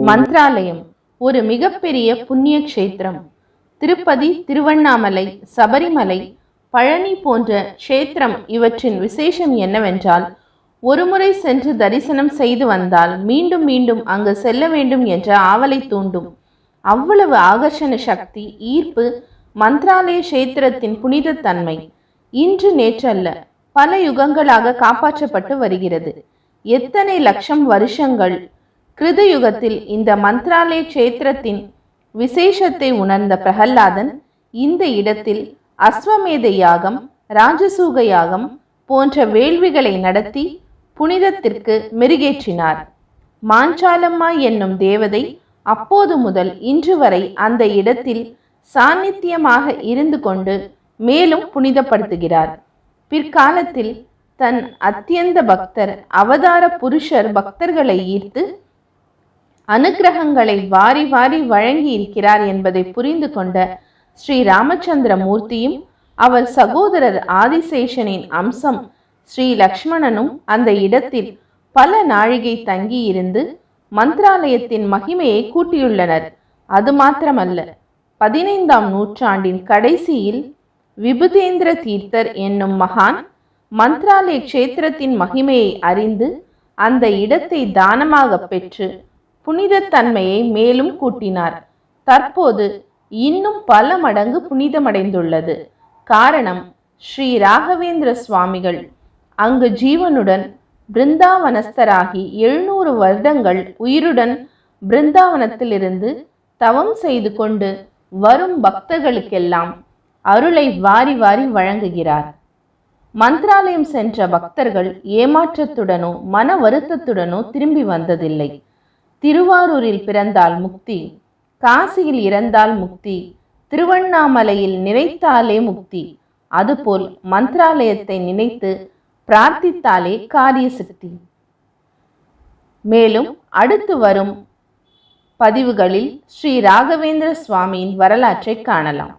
மந்த்ராலயம் ஒரு மிகப்பெரிய புண்ணிய க்ஷேத்திரம். திருப்பதி, திருவண்ணாமலை, சபரிமலை, பழனி போன்ற க்ஷேத்திரம் இவற்றின் விசேஷம் என்னவென்றால், ஒருமுறை சென்று தரிசனம் செய்து வந்தால் மீண்டும் மீண்டும் அங்கு செல்ல வேண்டும் என்ற ஆவலை தூண்டும். அவ்வளவு ஆகர்ஷண சக்தி, ஈர்ப்பு மந்த்ராலய க்ஷேத்திரத்தின் புனித தன்மை இன்று நேற்றல்ல, பல யுகங்களாக காப்பாற்றப்பட்டு வருகிறது. எத்தனை லட்சம் வருஷங்கள் கிருதயுகத்தில் இந்த மந்த்ராலய க்ஷேத்திரத்தின் விசேஷத்தை உணர்ந்த பிரகல்லாதன் இந்த இடத்தில் அஸ்வமேத யாகம், ராஜசூக யாகம் போன்ற வேள்விகளை நடத்தி புனிதத்திற்கு மெருகேற்றினார். மாஞ்சாலம்மா என்னும் தேவதை அப்போது முதல் இன்று வரை அந்த இடத்தில் சாநித்தியமாக இருந்து கொண்டு மேலும் புனிதப்படுத்துகிறார். பிற்காலத்தில் தன் அத்தியந்த பக்தர் அவதார புருஷர் பக்தர்களை ஈர்த்து அனுக்கிரகங்களை வாரி வாரி வழங்கி இருக்கிறார் என்பதை புரிந்து கொண்ட ஸ்ரீ ராமச்சந்திர மூர்த்தியும் அவர் சகோதரர் ஆதிசேஷனின் அம்சம் ஸ்ரீ லக்ஷ்மணனும் அந்த இடத்தில் பல நாழிகை தங்கி இருந்து மந்த்ராலயத்தின் மகிமையை கூட்டியுள்ளனர். அது மாத்திரமல்ல, 15ஆம் நூற்றாண்டின் கடைசியில் விபுதேந்திர தீர்த்தர் என்னும் மகான் மந்த்ராலய க்ஷேத்திரத்தின் மகிமையை அறிந்து அந்த இடத்தை தானமாக பெற்று புனிதத்தன்மையை மேலும் கூட்டினார். தற்போது இன்னும் பல மடங்கு புனிதமடைந்துள்ளது. காரணம், ஸ்ரீ ராகவேந்திர சுவாமிகள் அங்கு ஜீவனுடன் பிருந்தாவனஸ்தராகி 700 வருடங்கள் உயிருடன் பிருந்தாவனத்திலிருந்து தவம் செய்து கொண்டு வரும் பக்தர்களுக்கெல்லாம் அருளை வாரி வாரி வழங்குகிறார். மந்த்ராலயம் சென்ற பக்தர்கள் ஏமாற்றத்துடனோ மன வருத்தத்துடனோ திரும்பி வந்ததில்லை. திருவாரூரில் பிறந்தால் முக்தி, காசியில் இறந்தால் முக்தி, திருவண்ணாமலையில் நினைத்தாலே முக்தி. அதுபோல் மந்த்ராலயத்தை நினைத்து பிரார்த்தித்தாலே காரிய சித்தி. மேலும் அடுத்து வரும் பதிவுகளில் ஸ்ரீ ராகவேந்திர சுவாமியின் வரலாற்றை காணலாம்.